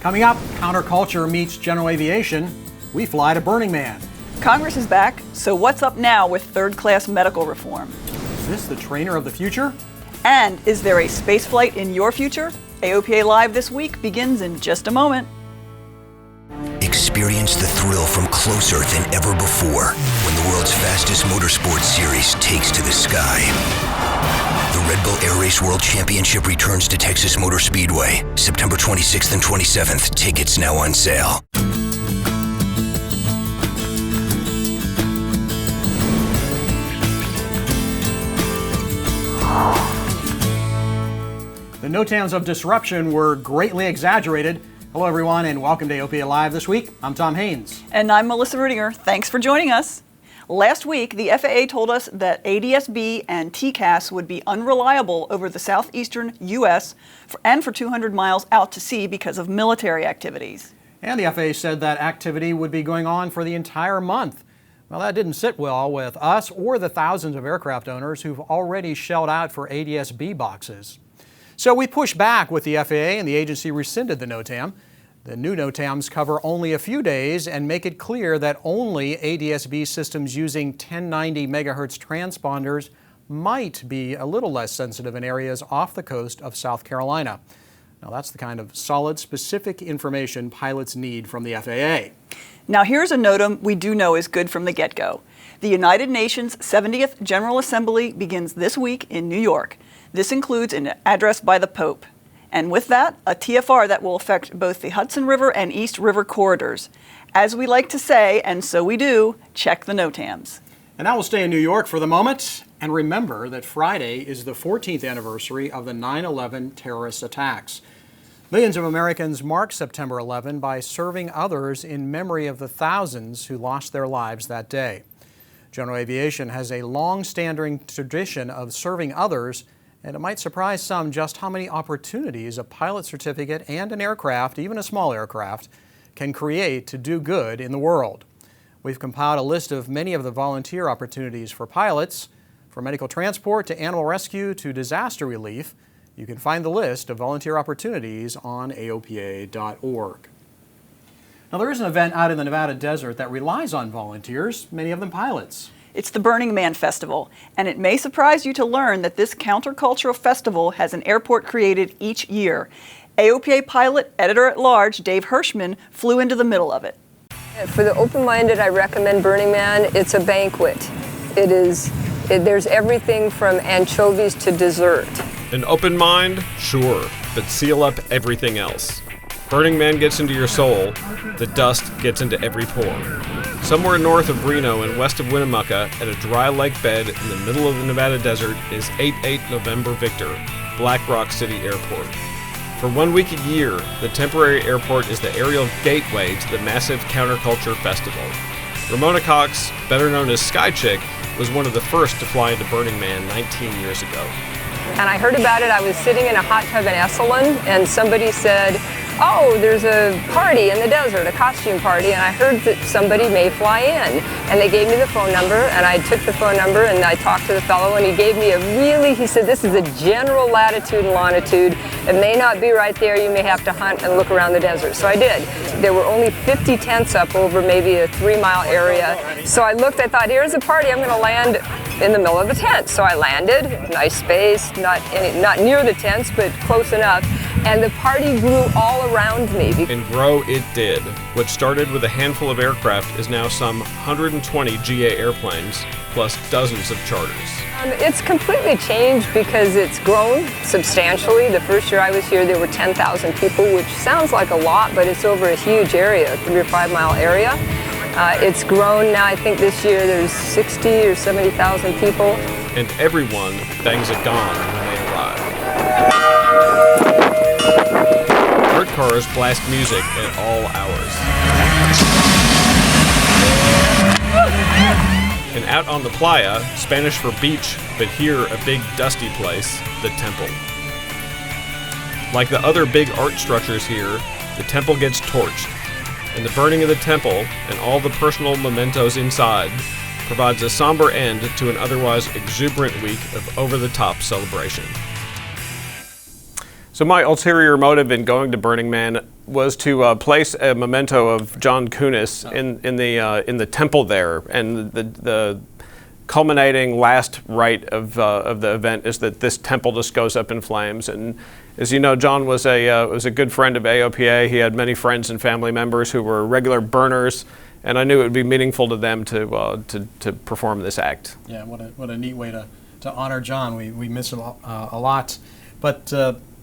Coming up, counterculture meets general aviation. We fly to Burning Man. Congress is back, so what's up now with third-class medical reform? Is this the trainer of the future? And is there a space flight in your future? AOPA Live this week begins in just a moment. Experience the thrill from closer than ever before when the world's fastest motorsports series takes to the sky. The Red Bull Air Race World Championship returns to Texas Motor Speedway, September 26th and 27th. Tickets now on sale. The NOTAMs of disruption were greatly exaggerated. Hello, everyone, and welcome to AOPA Live this week. I'm Tom Haynes. And I'm Melissa Rudinger. Thanks for joining us. Last week, the FAA told us that ADS-B and TCAS would be unreliable over the southeastern U.S. for 200 miles out to sea because of military activities. And the FAA said that activity would be going on for the entire month. Well, that didn't sit well with us or the thousands of aircraft owners who've already shelled out for ADS-B boxes. So we pushed back with the FAA and the agency rescinded the NOTAM. The new NOTAMs cover only a few days and make it clear that only ADS-B systems using 1090 megahertz transponders might be a little less sensitive in areas off the coast of South Carolina. Now that's the kind of solid, specific information pilots need from the FAA. Now here's a NOTAM we do know is good from the get-go. The United Nations 70th General Assembly begins this week in New York. This includes an address by the Pope. And with that, a TFR that will affect both the Hudson River and East River corridors. As we like to say, and so we do, check the NOTAMs. And now we'll stay in New York for the moment. And remember that Friday is the 14th anniversary of the 9/11 terrorist attacks. Millions of Americans mark September 11 by serving others in memory of the thousands who lost their lives that day. General aviation has a long-standing tradition of serving others, and it might surprise some just how many opportunities a pilot certificate and an aircraft, even a small aircraft, can create to do good in the world. We've compiled a list of many of the volunteer opportunities for pilots, from medical transport to animal rescue to disaster relief. You can find the list of volunteer opportunities on AOPA.org. Now, there is an event out in the Nevada desert that relies on volunteers, many of them pilots. It's the Burning Man Festival, and it may surprise you to learn that this countercultural festival has an airport created each year. AOPA pilot, editor-at-large Dave Hirschman flew into the middle of it. For the open-minded, I recommend Burning Man. It's a banquet. There's everything from anchovies to dessert. An open mind? Sure, but seal up everything else. Burning Man gets into your soul, the dust gets into every pore. Somewhere north of Reno and west of Winnemucca, at a dry lake bed in the middle of the Nevada desert, is 88 November Victor, Black Rock City Airport. For 1 week a year, the temporary airport is the aerial gateway to the massive counterculture festival. Ramona Cox, better known as Sky Chick, was one of the first to fly into Burning Man 19 years ago. And I heard about it. I was sitting in a hot tub in Esalen, and somebody said, "Oh, there's a party in the desert, a costume party," and I heard that somebody may fly in. And they gave me the phone number, and I took the phone number, and I talked to the fellow, and he gave me he said, "This is a general latitude and longitude. It may not be right there. You may have to hunt and look around the desert." So I did. There were only 50 tents up over maybe a 3-mile area. So I looked, I thought, here's a party, I'm going to land in the middle of the tent. So I landed, nice space, not near the tents, but close enough. And the party grew all around me. And grow it did. What started with a handful of aircraft is now some 120 GA airplanes, plus dozens of charters. It's completely changed because it's grown substantially. The first year I was here, there were 10,000 people, which sounds like a lot, but it's over a huge area, a 3 or 5 mile area. It's grown now. I think this year there's 60 or 70,000 people. And everyone bangs a gong when they arrive. Art cars blast music at all hours. And out on the playa, Spanish for beach, but here a big dusty place, the temple. Like the other big art structures here, the temple gets torched. And the burning of the temple and all the personal mementos inside provides a somber end to an otherwise exuberant week of over-the-top celebration. So my ulterior motive in going to Burning Man was to place a memento of John Kuhn in the temple there, and the culminating last rite of the event is that this temple just goes up in flames. And as you know, John was a good friend of AOPA. He had many friends and family members who were regular burners, and I knew it would be meaningful to them to perform this act. Yeah, what a neat way to honor John. We miss him a lot. But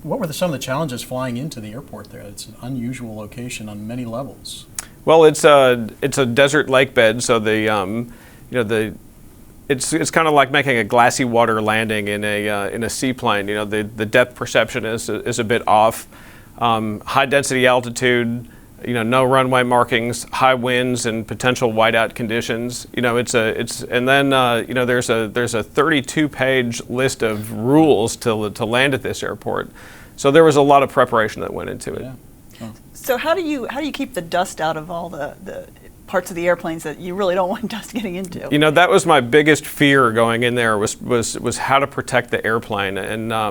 what were some of the challenges flying into the airport there? It's an unusual location on many levels. Well, it's a desert lake bed, so it's kind of like making a glassy water landing in a seaplane. The depth perception is a bit off. High density altitude, no runway markings, high winds, and potential whiteout conditions. There's a 32-page list of rules to land at this airport. So there was a lot of preparation that went into it. Yeah. Oh. So how do you keep the dust out of all the parts of the airplanes that you really don't want dust getting into? That was my biggest fear going in there was how to protect the airplane. And I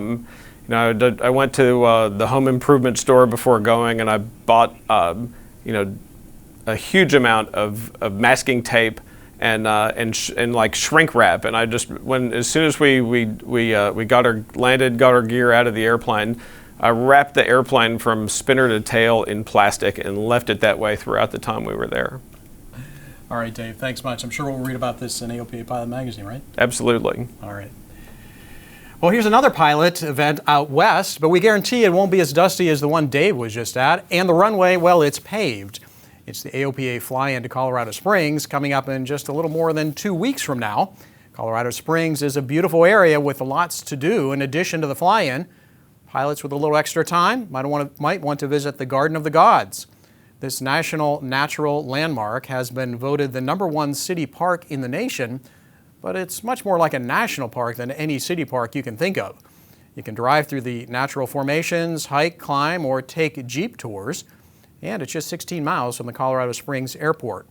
went to the home improvement store before going, and I bought a huge amount of masking tape and like shrink wrap. And as soon as we got our gear out of the airplane, I wrapped the airplane from spinner to tail in plastic and left it that way throughout the time we were there. All right, Dave, thanks much. I'm sure we'll read about this in AOPA Pilot Magazine, right? Absolutely. All right. Well, here's another pilot event out west, but we guarantee it won't be as dusty as the one Dave was just at. And the runway, well, it's paved. It's the AOPA fly-in to Colorado Springs coming up in just a little more than 2 weeks from now. Colorado Springs is a beautiful area with lots to do in addition to the fly-in. Pilots with a little extra time might want to visit the Garden of the Gods. This national natural landmark has been voted the #1 city park in the nation, but it's much more like a national park than any city park you can think of. You can drive through the natural formations, hike, climb, or take Jeep tours, and it's just 16 miles from the Colorado Springs Airport.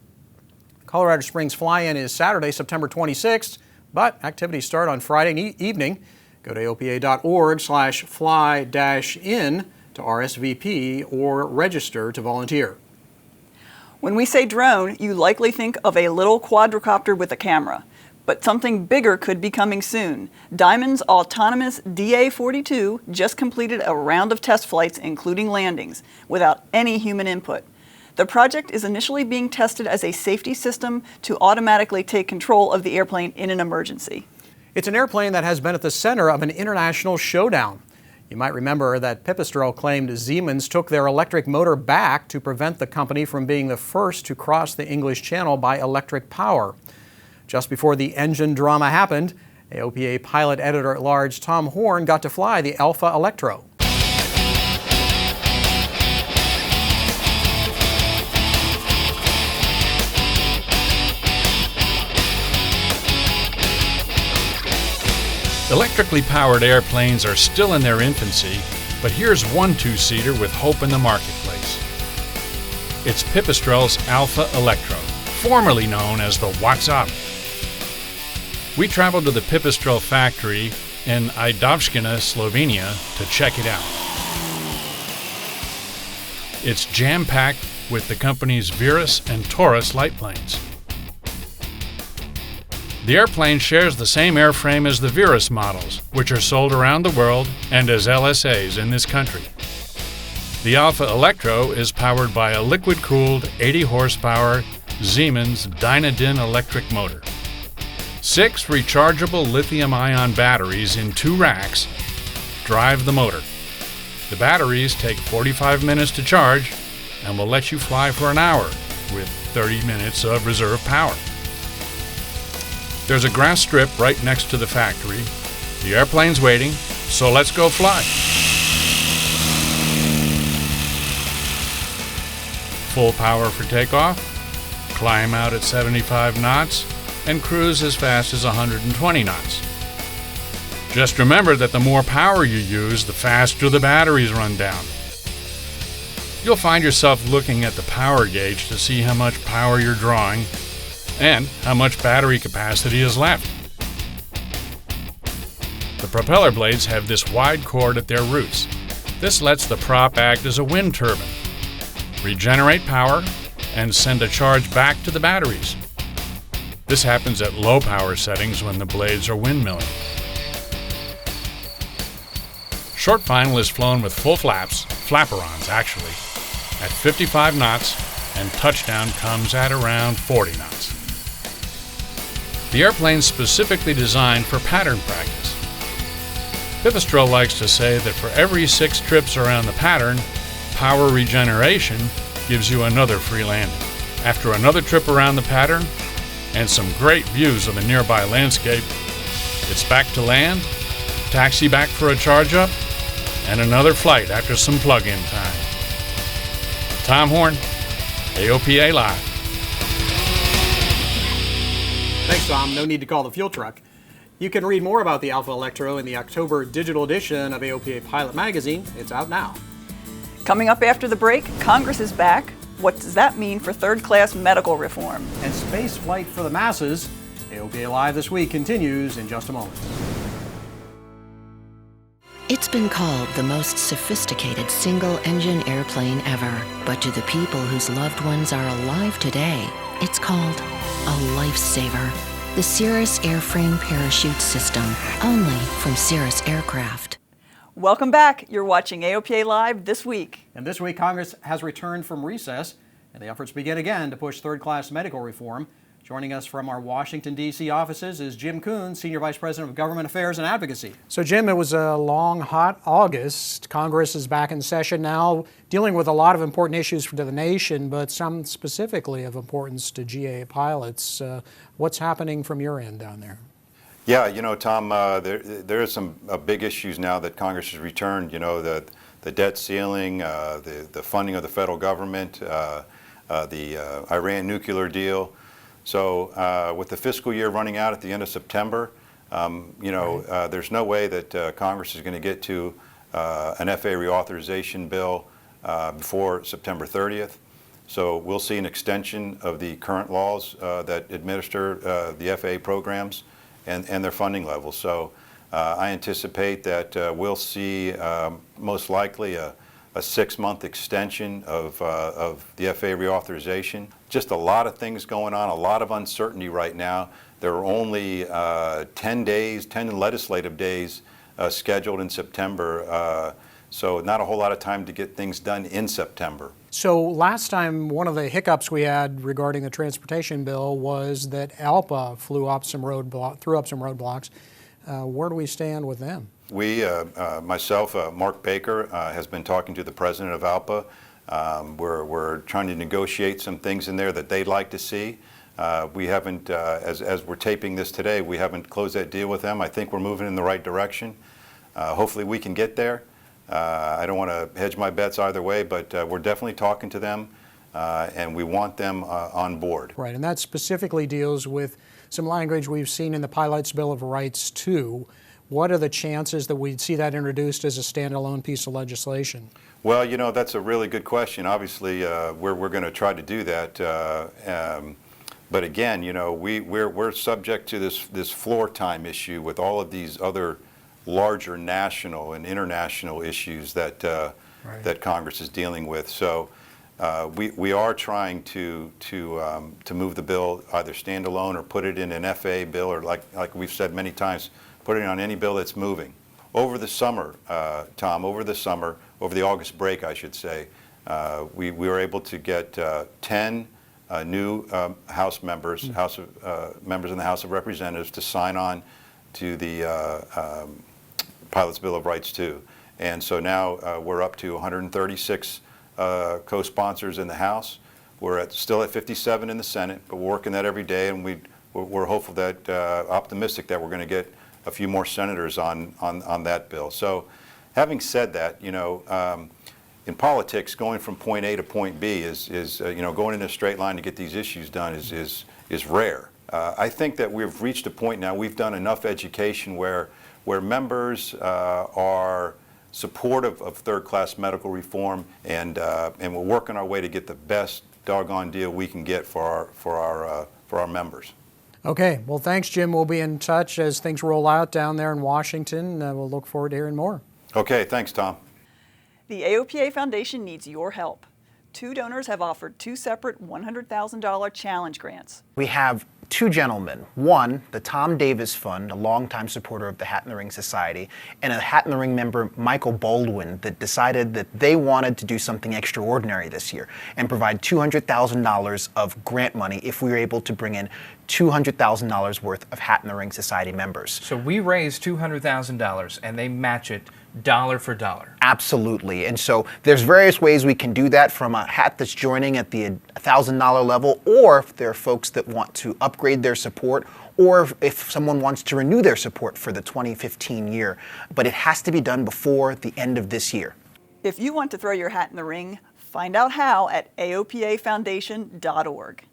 Colorado Springs fly-in is Saturday, September 26th, but activities start on Friday evening. Go to aopa.org/fly-in to RSVP or register to volunteer. When we say drone, you likely think of a little quadricopter with a camera. But something bigger could be coming soon. Diamond's autonomous DA-42 just completed a round of test flights, including landings, without any human input. The project is initially being tested as a safety system to automatically take control of the airplane in an emergency. It's an airplane that has been at the center of an international showdown. You might remember that Pipistrelle claimed Siemens took their electric motor back to prevent the company from being the first to cross the English Channel by electric power. Just before the engine drama happened, AOPA pilot editor-at-large Tom Horn got to fly the Alpha Electro. Electrically powered airplanes are still in their infancy, but here's one two-seater with hope in the marketplace. It's Pipistrelle's Alpha Electro, formerly known as the What's Up. We traveled to the Pipistrelle factory in Idovština, Slovenia to check it out. It's jam-packed with the company's Virus and Taurus light planes. The airplane shares the same airframe as the Virus models, which are sold around the world and as LSAs in this country. The Alpha Electro is powered by a liquid-cooled 80-horsepower Siemens Dynadin electric motor. 6 rechargeable lithium-ion batteries in 2 racks drive the motor. The batteries take 45 minutes to charge and will let you fly for an hour with 30 minutes of reserve power. There's a grass strip right next to the factory. The airplane's waiting, so let's go fly. Full power for takeoff, climb out at 75 knots, and cruise as fast as 120 knots. Just remember that the more power you use, the faster the batteries run down. You'll find yourself looking at the power gauge to see how much power you're drawing and how much battery capacity is left. The propeller blades have this wide chord at their roots. This lets the prop act as a wind turbine, regenerate power, and send a charge back to the batteries. This happens at low power settings when the blades are windmilling. Short final is flown with full flaps, flaperons actually, at 55 knots, and touchdown comes at around 40 knots. The airplane's specifically designed for pattern practice. Pipistrelle likes to say that for every 6 trips around the pattern, power regeneration gives you another free landing. After another trip around the pattern, and some great views of the nearby landscape, it's back to land, taxi back for a charge-up, and another flight after some plug-in time. Tom Horn, AOPA Live. Thanks, Tom. No need to call the fuel truck. You can read more about the Alpha Electro in the October digital edition of AOPA Pilot Magazine. It's out now. Coming up after the break, Congress is back. What does that mean for third-class medical reform? And space flight for the masses. AOPA Live This Week continues in just a moment. It's been called the most sophisticated single-engine airplane ever. But to the people whose loved ones are alive today, it's called a lifesaver. The Cirrus Airframe Parachute System, only from Cirrus Aircraft. Welcome back. You're watching AOPA Live This Week. And this week, Congress has returned from recess, and the efforts begin again to push third-class medical reform. Joining us from our Washington, D.C. offices is Jim Kuhn, Senior Vice President of Government Affairs and Advocacy. So, Jim, it was a long, hot August. Congress is back in session now, dealing with a lot of important issues for the nation, but some specifically of importance to GA pilots. What's happening from your end down there? Yeah, you know, Tom, there are some big issues now that Congress has returned. You know, the debt ceiling, the funding of the federal government, the Iran nuclear deal. So with the fiscal year running out at the end of September, there's no way that Congress is going to get to an FAA reauthorization bill before September 30th. So we'll see an extension of the current laws that administer the FAA programs and their funding levels. So I anticipate that we'll see most likely a 6-month extension of the FAA reauthorization. Just a lot of things going on, a lot of uncertainty right now. There are only 10 legislative days scheduled in September, so not a whole lot of time to get things done in September. So last time, one of the hiccups we had regarding the transportation bill was that ALPA threw up some roadblocks. Where do we stand with them? We, myself, Mark Baker, has been talking to the president of ALPA. We're trying to negotiate some things in there that they'd like to see. We haven't, as we're taping this today, we haven't closed that deal with them. I think we're moving in the right direction. Hopefully we can get there. I don't want to hedge my bets either way, but we're definitely talking to them, and we want them on board. Right, and that specifically deals with some language we've seen in the Pilot's Bill of Rights too. What are the chances that we'd see that introduced as a standalone piece of legislation? Well, you know, that's a really good question. Obviously, we're going to try to do that. But again, you know, we're subject to this floor time issue with all of these other larger national and international issues that that Congress is dealing with. So we are trying to move the bill either standalone or put it in an FAA bill, or like we've said many times, put it on any bill that's moving. Over the summer, Tom, over the August break, I should say, we were able to get 10 new House members, members in the House of Representatives to sign on to the Pilot's Bill of Rights too. And so now we're up to 136 co-sponsors in the House. We're still at 57 in the Senate, but we're working that every day, and we're hopeful that, optimistic that we're going to get a few more senators on that bill. So having said that, you know, in politics, going from point A to point B is going in a straight line to get these issues done is rare. I think that we've reached a point now, we've done enough education where members are supportive of third-class medical reform, and we're working our way to get the best doggone deal we can get for our members. Okay, well, thanks, Jim. We'll be in touch as things roll out down there in Washington. We'll look forward to hearing more. Okay, thanks, Tom. The AOPA Foundation needs your help. 2 donors have offered 2 separate $100,000 challenge grants. We have 2 gentlemen. One, the Tom Davis Fund, a longtime supporter of the Hat in the Ring Society, and a Hat in the Ring member, Michael Baldwin, that decided that they wanted to do something extraordinary this year and provide $200,000 of grant money if we were able to bring in $200,000 worth of Hat in the Ring Society members. So we raise $200,000 and they match it dollar for dollar. Absolutely. And so there's various ways we can do that, from a hat that's joining at the $1,000 level, or if there are folks that want to upgrade their support, or if someone wants to renew their support for the 2015 year. But it has to be done before the end of this year. If you want to throw your hat in the ring, find out how at aopafoundation.org.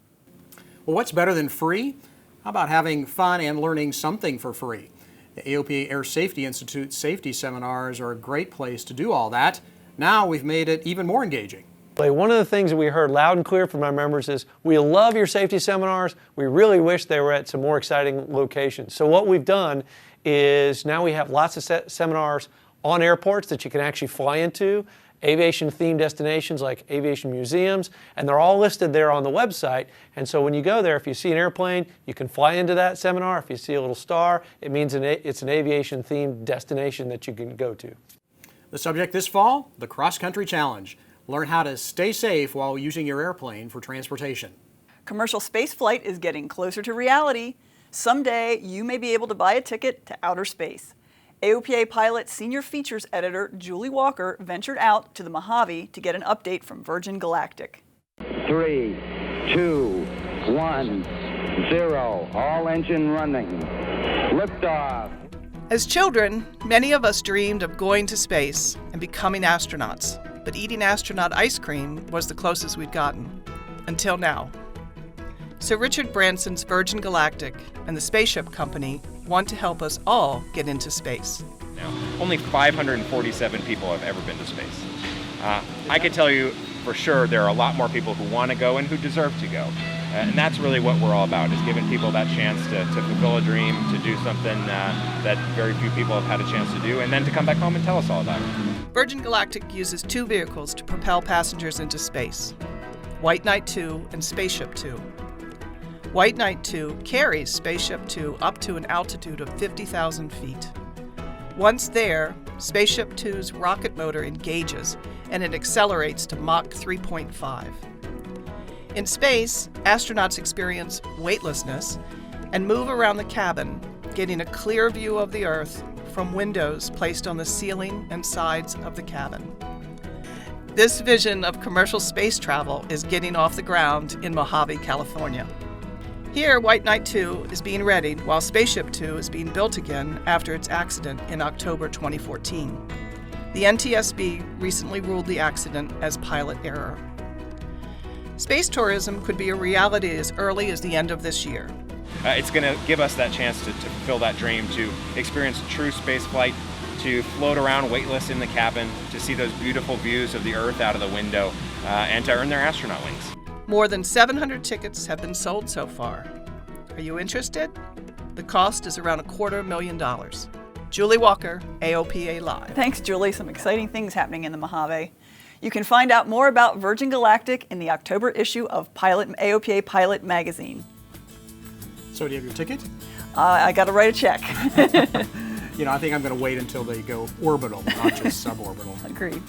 Well, what's better than free? How about having fun and learning something for free? The AOPA Air Safety Institute safety seminars are a great place to do all that. Now we've made it even more engaging. One of the things that we heard loud and clear from our members is, we love your safety seminars. We really wish they were at some more exciting locations. So what we've done is now we have lots of seminars on airports that you can actually fly into, aviation-themed destinations like aviation museums, and they're all listed there on the website. And so when you go there, if you see an airplane, you can fly into that seminar. If you see a little star, it means it's an aviation-themed destination that you can go to. The subject this fall, the Cross Country Challenge. Learn how to stay safe while using your airplane for transportation. Commercial spaceflight is getting closer to reality. Someday, you may be able to buy a ticket to outer space. AOPA pilot senior features editor Julie Walker ventured out to the Mojave to get an update from Virgin Galactic. 3, 2, 1, 0. All engine running. Liftoff. As children, many of us dreamed of going to space and becoming astronauts, but eating astronaut ice cream was the closest we'd gotten. Until now. Sir Richard Branson's Virgin Galactic and the Spaceship Company want to help us all get into space. Now, only 547 people have ever been to space. I can tell you for sure there are a lot more people who want to go and who deserve to go. And that's really what we're all about, is giving people that chance to fulfill a dream, to do something that very few people have had a chance to do, and then to come back home and tell us all about it. Virgin Galactic uses 2 vehicles to propel passengers into space, White Knight 2 and Spaceship 2. White Knight 2 carries Spaceship 2 up to an altitude of 50,000 feet. Once there, Spaceship 2's rocket motor engages and it accelerates to Mach 3.5. In space, astronauts experience weightlessness and move around the cabin, getting a clear view of the Earth from windows placed on the ceiling and sides of the cabin. This vision of commercial space travel is getting off the ground in Mojave, California. Here, White Knight 2 is being readied while Spaceship 2 is being built again after its accident in October 2014. The NTSB recently ruled the accident as pilot error. Space tourism could be a reality as early as the end of this year. It's going to give us that chance to fulfill that dream, to experience true space flight, to float around weightless in the cabin, to see those beautiful views of the Earth out of the window, and to earn their astronaut wings. More than 700 tickets have been sold so far. Are you interested? The cost is around $250,000. Julie Walker, AOPA Live. Thanks, Julie. Some exciting things happening in the Mojave. You can find out more about Virgin Galactic in the October issue of AOPA Pilot magazine. So do you have your ticket? I got to write a check. You know, I think I'm going to wait until they go orbital, not just suborbital. Agreed.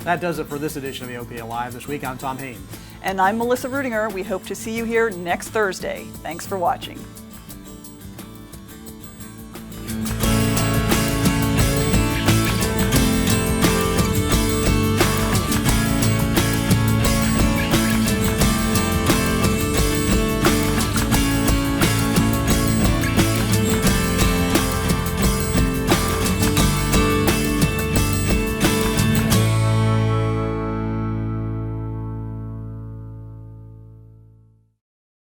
That does it for this edition of AOPA Live this week. I'm Tom Hain. And I'm Melissa Rudinger. We hope to see you here next Thursday. Thanks for watching.